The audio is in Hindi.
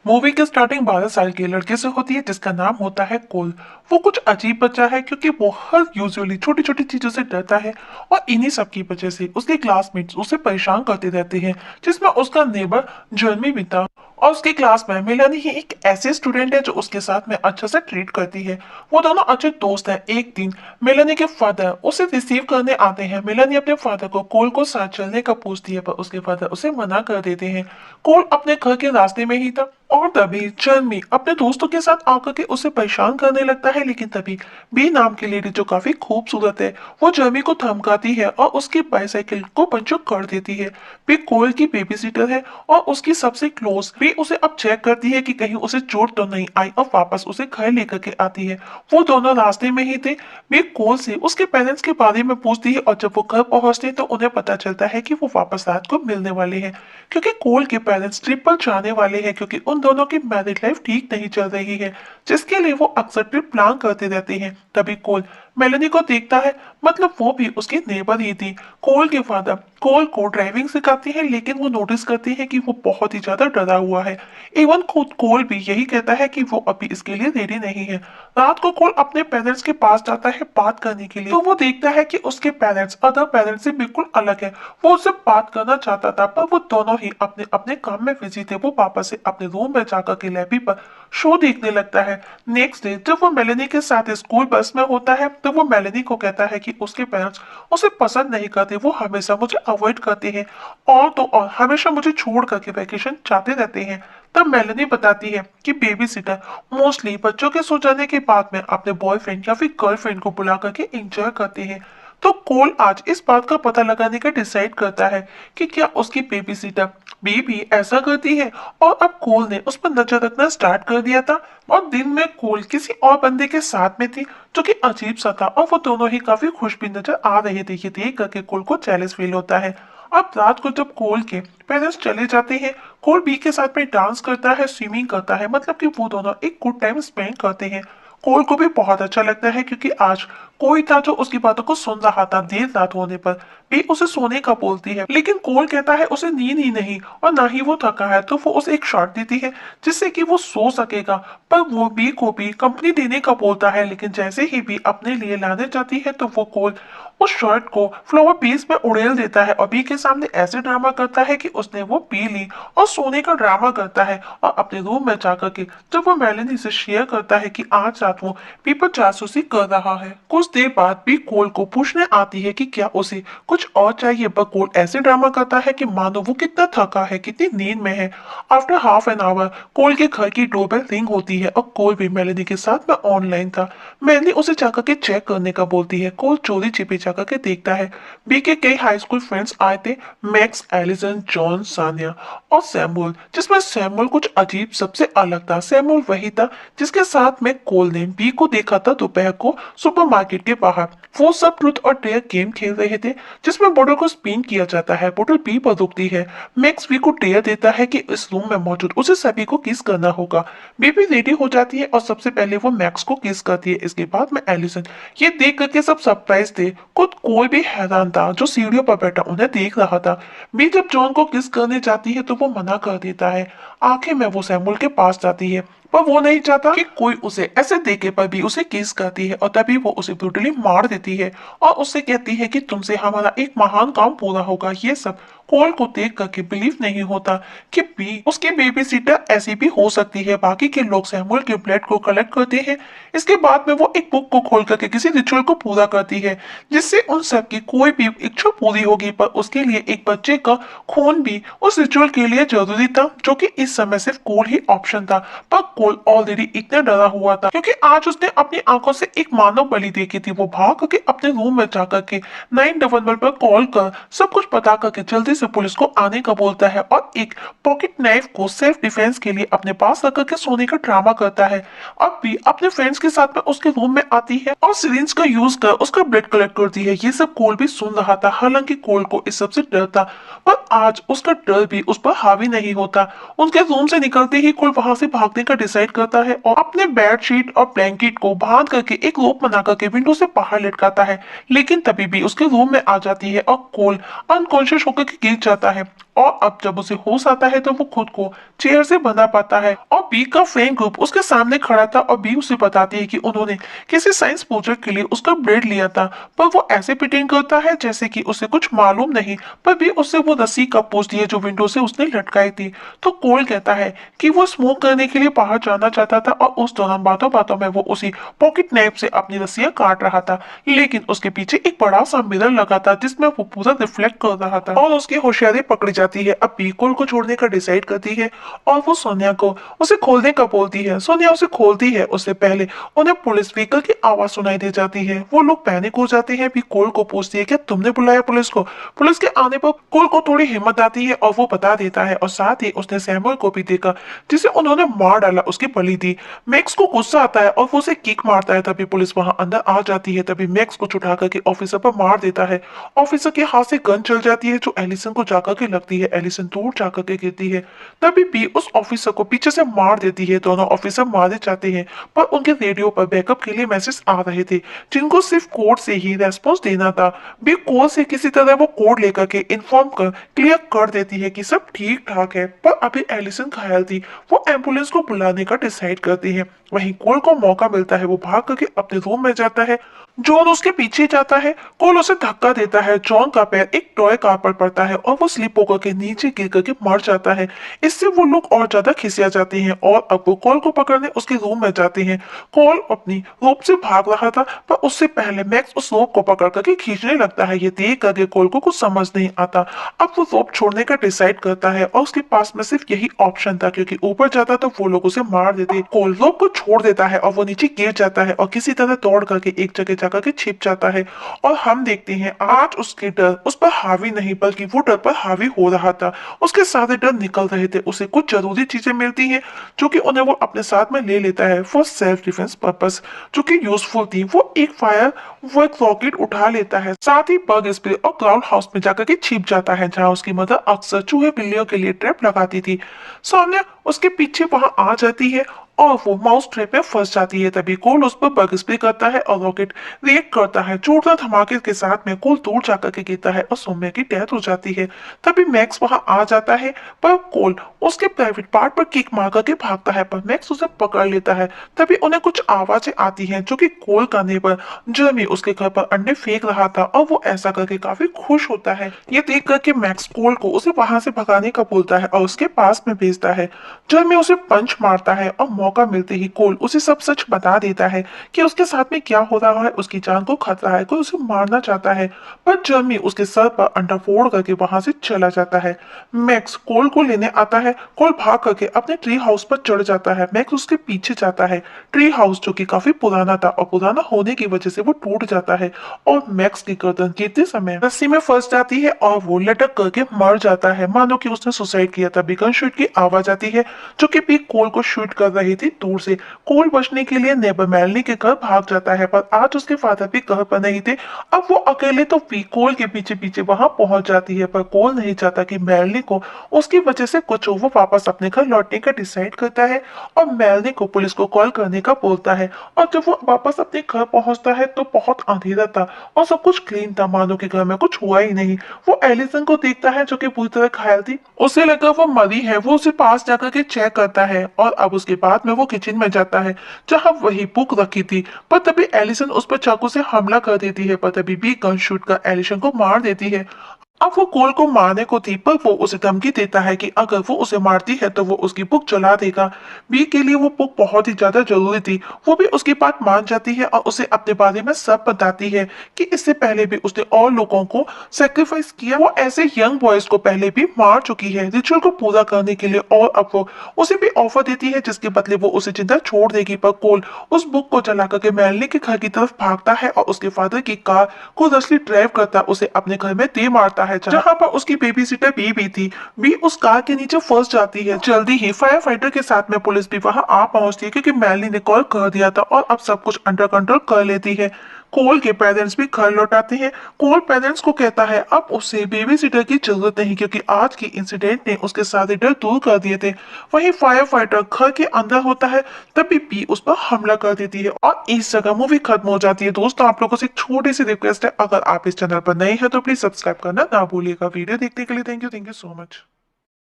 मूवी की स्टार्टिंग 12 साल के लड़के से होती है जिसका नाम होता है कोल। वो कुछ अजीब बच्चा है क्योंकि वो हर यूजुअली छोटी छोटी चीजों से डरता है और इन्हीं सब की वजह से उसके क्लासमेट्स उसे परेशान करते रहते हैं, जिसमें उसका नेबर जर्मी भी था। और उसकी क्लास में मेलानी ही एक ऐसी स्टूडेंट है जो उसके साथ में अच्छे से ट्रीट करती है। वो दोनों अच्छे दोस्त हैं। एक दिन मेलानी के फादर उसे रिसीव करने आते हैं। मेलानी अपने फादर को कोल को साथ चलने का पूछती है पर उसके फादर उसे मना कर देते हैं। कोल अपने घर के रास्ते में ही था और तभी जर्मी अपने दोस्तों के साथ आकर के उसे परेशान करने लगता है, लेकिन तभी बी नाम की लेडी जो काफी खूबसूरत है वो जर्मी को धमकाती है और उसकी बाइसाइकिल को पंचर कर देती है। बी कोल की बेबी सीटर है और उसकी सबसे क्लोज। बी उसे अब चेक करती है कि कहीं उसे चोट तो नहीं आई और वापस उसे घर लेकर के आती है। वो दोनों रास्ते में ही थे। बी कोल से उसके पेरेंट्स के बारे में पूछती है और जब वो घर पहुंचते हैं तो उन्हें पता चलता है कि वो वापस रात को मिलने वाले हैं, क्योंकि कोल के पेरेंट्स ट्रिप पर जाने वाले हैं क्योंकि उन दोनों की मैरिड लाइफ ठीक नहीं चल रही है, जिसके लिए वो अक्सर ट्रिप प्लान करते रहते हैं। तभी कोल मेलेनी को देखता है, मतलब वो भी उसकी नेबर ही थी। कोल के फादर कोल को ड्राइविंग सिखाते हैं, लेकिन वो नोटिस करते हैं कि वो बहुत ही ज्यादा डरा हुआ है। इवन खुद कोल भी यही कहता है कि वो अभी इसके लिए रेडी नहीं है। रात को कोल अपने पेरेंट्स के पास जाता है बात करने के लिए, तो वो देखता है कि उसके पेरेंट्स अदर पेरेंट्स से बिल्कुल अलग है। वो उससे बात करना चाहता था पर वो दोनों ही अपने अपने काम में बिजी थे। वो वापस से अपने रूम में जाकर के लैपी पर शो देखने लगता है। नेक्स्ट डे जब वो मेलेनी के साथ स्कूल बस में होता है तो वो मेलेनी को कहता है कि उसके पेरेंट्स उसे पसंद नहीं करते, वो हमेशा मुझे अवॉइड करते हैं और तो और हमेशा मुझे छोड़ करके वैकेशन चाहते रहते हैं। तब मेलेनी बताती है कि बेबी सिटर मोस्टली बच्चों के सो जाने के बाद में अपने बॉयफ्रेंड या फिर गर्लफ्रेंड को बुला करके एंजॉय करते हैं। तो कोल आज इस बात का पता लगाने का डिसाइड करता है कि क्या उसकी बेबी सीटर बी भी ऐसा करती है, और अब कोल ने उस पर नजर रखना स्टार्ट कर दिया था। और दिन में कोल किसी और बंदे के साथ में थी जो कि अजीब सा था और वो दोनों ही काफी खुश भी नजर आ रहे थे। ये देख करके कोल को जेलस फील होता है। अब रात को जब कोल के पेरेंट्स चले जाते हैं, कोल बी के साथ में डांस करता है, स्विमिंग करता है, मतलब कि वो दोनों एक गुड टाइम स्पेंड करते हैं। कोल को भी बहुत अच्छा लगता है क्योंकि आज कोई था जो उसकी बातों को सुन रहा था। देर रात होने पर बी उसे सोने का बोलती है, लेकिन कोल कहता है उसे नींद ही नहीं और ना ही वो थका है, तो वो उसे एक शॉट देती है जिससे कि वो सो सकेगा। पर वो बी को भी कंपनी देने का बोलता है, लेकिन जैसे ही बी अपने लिए लाने जाती है तो वो कोल उस शर्ट को फ्लावर पीस में उड़ेल देता है और बी के सामने ऐसे ड्रामा करता है कि उसने वो पी ली और सोने का ड्रामा करता है। और अपने रूम में जाकर के जब वो मेलेनी से शेयर करता है कि आज रात वो बी पर जासूसी कर रहा है। कुछ देर बाद बी कोल को पूछने आती है कि क्या उसे कुछ और चाहिए, पर कोल ऐसे ड्रामा करता है कि मानो वो कितना थका है, कितनी नींद में है। आफ्टर हाफ एन आवर कोल के घर की डोरबेल रिंग होती है और कोल भी मेलेनी के साथ में ऑनलाइन था। मेलेनी उसे जाकर के चेक करने का बोलती है। कोल चोरी छिपे जाकर के देखता है बी के कई हाई स्कूल फ्रेंड्स आए थे, मैक्स, एलिसन, जॉन, सानिया और सैमुअल, जिसमें सैमुअल कुछ अजीब सबसे अलग था। सैमुअल वही था जिसके साथ में कोल ने बी को देखा था दोपहर को सुपरमार्केट के बाहर। वो सब ट्रूथ और डेयर गेम खेल रहे थे जिसमें बोतल को स्पिन किया जाता है, बोतल बी पर रुकती है। मैक्स बी को डेयर देता है कि इस रूम में मौजूद उसे सभी को किस करना होगा। बी भी रेडी हो जाती है और सबसे पहले वो मैक्स को किस करती है, इसके बाद में एलिसन। ये देख करके सब सरप्राइज थे, खुद कोई भी हैरान था जो सीढ़ियों पर बैठा उन्हें देख रहा था। बी जब जॉन को किस करने जाती है तो वो मना कर देता है। आखिर में वो सैमुअल के पास जाती है पर वो नहीं चाहता कि कोई उसे ऐसे देखे पर भी उसे किस करती है और तभी वो उसे ब्रूटली मार देती है और उससे कहती है कि तुमसे हमारा एक महान काम पूरा होगा। ये सब कोल को देख करके बिलीव नहीं होता कि बी उसकी बेबी सीटर ऐसी भी हो सकती है। बाकी के लोग सैमुअल के ब्लड को कलेक्ट करते हैं। इसके बाद में वो एक बुक को खोल करके किसी रिचुअल को पूरा करती है जिससे उन सब की कोई भी इच्छा पूरी होगी, पर उसके लिए एक बच्चे का खून भी उस रिचुअल के लिए जरूरी था, जो कि इस समय सिर्फ कोल ही ऑप्शन था। पर कोल ऑलरेडी इतना डरा हुआ था क्योंकि आज उसने अपनी आंखों से एक मानव बलि देखी थी। वो भाग करके अपने रूम में जाकर के 911 पर कॉल कर सब कुछ पता करके जल्दी से पुलिस को आने का बोलता है और एक पॉकेट नाइफ को सेल्फ डिफेंस के लिए अपने पास रख करके सोने का ड्रामा करता है। अब भी अपने फ्रेंड्स के साथ में उसके रूम में आती है और सिरिंज का यूज कर उसका ब्लड कलेक्ट करती है। ये सब कोल भी सुन रहा था, हालांकि कोल को इस सबसे डर था, पर आज उसका डर भी उस पर हावी नहीं होता। उनके रूम से निकलते ही कोल वहां से भागने का डिसाइड करता है और अपने बेडशीट और ब्लैंकेट को बांध करके एक रोप बना करके विंडो से बाहर लटकाता है, लेकिन तभी भी उसके रूम में आ जाती है और कोल अनकॉन्शियस होकर के गिर जाता है। और अब जब उसे होश आता है तो वो खुद को चेयर से बंधा पाता है और बी का फ्रेंड ग्रुप उसके सामने खड़ा था और बी उसे बताती है कि उन्होंने किसी साइंस प्रोजेक्ट के लिए उसका ब्लेड लिया था, पर वो ऐसे प्रिटेंड करता है जैसे कि उसे कुछ मालूम नहीं। पर बी उससे वो रस्सी कब पूछती है जो विंडो से उसने लटकाई थी। तो कोल कहता है कि वो स्मोक करने के लिए बाहर जाना चाहता था और उस दौरान बातों बातों में वो उसी पॉकेट नाइफ से अपनी रस्सियां काट रहा था, लेकिन उसके पीछे एक बड़ा सा मिरर लगा था जिसमें वो पूरा रिफ्लेक्ट कर रहा था और उसकी होशियारी पकड़ी जाती है। अब बी कोल को छोड़ने का डिसाइड करती है और वो सोनिया को उसे खोलने का बोलती है। सोनिया उसे खोलती है, उससे पहले उन्हें पुलिस व्हीकल की आवाज सुनाई दे जाती है। वो लोग पैनिक हो जाते हैं। भी कोल को पूछती है क्या तुमने बुलाया पुलिस को। पुलिस के आने पर कोल को थोड़ी हिम्मत आती है और वो बता देता है और साथ ही उसने सैमुअल को भी देखा जिसे उन्होंने मार डाला, उसकी बलि दी। मैक्स को गुस्सा आता है और वो उसे किक मारता है। तभी पुलिस वहां अंदर आ जाती है। तभी मैक्स को उठा करके ऑफिसर पर मार देता है। ऑफिसर के हाथ से गन चल जाती है जो एलिसन को जाकर के लगती है। एलिसन दूर जाकर के गिरती है। तभी बी उस ऑफिसर को पीछे से मार देती है। दोनों ऑफिसर मारे जाते हैं पर उनके रेडियो पर बैकअप के लिए मैसेज आ रहे थे जिनको सिर्फ कोड से ही रेस्पॉन्स देना था। बी कोड से किसी तरह वो कोड लेकर के इन्फॉर्म कर क्लियर कर देती है कि सब ठीक ठाक है, पर अभी एलिसन घायल थी। वो एम्बुलेंस को बुलाने का डिसाइड करती है। वहीं कोल को मौका मिलता है, वो भाग करके अपने रूम में जाता है। जॉन उसके पीछे जाता है। कोल उसे धक्का देता है। जॉन का पैर एक टॉय कार पर पड़ता है और वो स्लिप होकर के नीचे गिर करके मर जाता है। इससे वो लोग और ज्यादा खिसिया जाते हैं और अब वो कॉल को पकड़ने उसके रूम में जाते हैं। कॉल अपनी रोप से भाग रहा था पर उससे पहले मैक्स उस रोप को पकड़ करके खींचने लगता है। ये देख करके कॉल को कुछ समझ नहीं आता। अब वो रोप छोड़ने का डिसाइड करता है और उसके पास में सिर्फ यही ऑप्शन था क्योंकि ऊपर जाता तो वो लोग उसे मार देते। कॉल रोप को छोड़ देता है और वो नीचे गिर जाता है और किसी तरह दौड़ करके एक जगह जाकर के छिप जाता है। और हम देखते हैं आज उसके डर उस पर हावी नहीं बल्कि वो डर पर हावी हो रहा था। उसके सारे डर निकल रहे थे। उसे कुछ जरूरी चीजें मिलती हैं जो कि उन्हें वो अपने साथ में ले लेता है फॉर सेल्फ डिफेंस पर्पस, जो कि यूजफुल थी। वो एक फायर वो एक रॉकेट उठा लेता है, साथ ही बग स्प्रे और ग्राउंड हाउस में जाकर के छिप जाता है जहाँ उसकी मदर अक्सर चूहे बिल्लियों के लिए ट्रैप लगाती थी। सोनिया उसके पीछे वहां आ जाती है और वो माउस ट्रैप में फंस जाती है। तभी कोल उस पर बग स्प्रे करता है और रॉकेट रिएक्ट करता है। जोरदार धमाके के साथ में कोल दूर जाकर के गिरता है और सोम्या की डेथ हो जाती है। तभी मैक्स वहां आ जाता है पर कोल उसके प्राइवेट पार्ट पर किक मार करके भागता है पर मैक्स उसे पकड़ लेता है। तभी उन्हें कुछ आवाजें आती हैं जो कि कोल का नेबर जर्मी उसके घर पर अंडे फेंक रहा था और वो ऐसा करके काफी खुश होता है। ये देख करके मैक्स कोल को उसे वहां से भगाने का बोलता है और उसके पास में भेजता है। जर्मी उसे पंच मारता है और मौका मिलते ही कोल उसे सब सच बता देता है कि उसके साथ में क्या हो रहा है। उसकी जान को खतरा है, कोई उसे मारना चाहता है। पर जर्मी उसके सर पर अंडा फोड़ करके वहां से चला जाता है। मैक्स कोल को लेने आता है। कोल भाग करके अपने ट्री हाउस पर चढ़ जाता है। मैक्स उसके पीछे जाता है। ट्री हाउस जो कि काफी पुराना था और पुराना होने की वजह से वो टूट जाता है और मैक्स की गर्दन गिरते समय रस्सी में फंस जाती है और वो लटक करके मर जाता है मानो कि उसने सुसाइड किया था। गन शूट की आवाज आती है जो कि पी कोल को शूट कर रही थी दूर से। कोल बचने के लिए नेबर मेलनी के घर भाग जाता है पर आज उसके फादर भी घर पर नहीं थे। अब वो अकेले तो पी कोल के पीछे पीछे वहां पहुंच जाती है पर कोल नहीं चाहता कि मेलनी को उसकी वजह से कुछ हो। वो वापस अपने घर लौटने का डिसाइड करता है और मेलनी को पुलिस को कॉल करने का बोलता है। और जब वो वापस अपने घर पहुंचता है तो बहुत अंधेरा था और सब कुछ क्लीन था मानो कि घर में कुछ हुआ ही नहीं। वो एलिसन को देखता है जो कि पूरी तरह घायल थी। उसे लगा वो मरी है। वो उसे पास जाकर के चेक करता है और अब उसके बाद में वो किचन में जाता है जहां वही बुक रखी थी। पर तभी एलिसन उस पर चाकू से हमला कर देती है पर तभी भी गन शूट कर एलिसन को मार देती है। अब वो कोल को मारने को थी पर वो उसे धमकी देता है कि अगर वो उसे मारती है तो वो उसकी बुक जला देगा। बी के लिए वो बुक बहुत ही ज्यादा जरूरी थी। वो भी उसकी बात मान जाती है और उसे अपने बारे में सब बताती है कि इससे पहले भी उसने और लोगों को सेक्रीफाइस किया। वो ऐसे यंग बॉयज को पहले भी मार चुकी है रिचुअल को पूरा करने के लिए और अब वो उसे भी ऑफर देती है जिसके बदले वो उसे जिंदा छोड़ देगी। पर कोल उस बुक को जला करके मेलनी के घर की तरफ भागता है और उसके फादर की कार को रसली ड्राइव करता उसे अपने घर में दे मारता है जहां पर उसकी बेबी सीटर बी भी थी। बी उस कार के नीचे फंस जाती है। जल्दी ही फायर फाइटर के साथ में पुलिस भी वहां आ पहुंचती है क्योंकि मेलनी ने कॉल कर दिया था और अब सब कुछ अंडर कंट्रोल कर लेती है। कोल के पेरेंट्स भी घर लौट आते हैं। कोल पेरेंट्स को कहता है अब उसे बेबी सीटर की जरूरत नहीं क्योंकि आज की इंसिडेंट ने उसके सारे डर दूर कर दिए थे। वहीं फायर फाइटर घर के अंदर होता है तभी बी उस पर हमला कर देती है और इस जगह मूवी खत्म हो जाती है। दोस्तों आप लोगों से एक छोटी सी रिक्वेस्ट है, अगर आप इस चैनल पर नए हैं तो प्लीज सब्सक्राइब करना ना ना भूलिएगा। वीडियो देखने के लिए थैंक यू सो मच।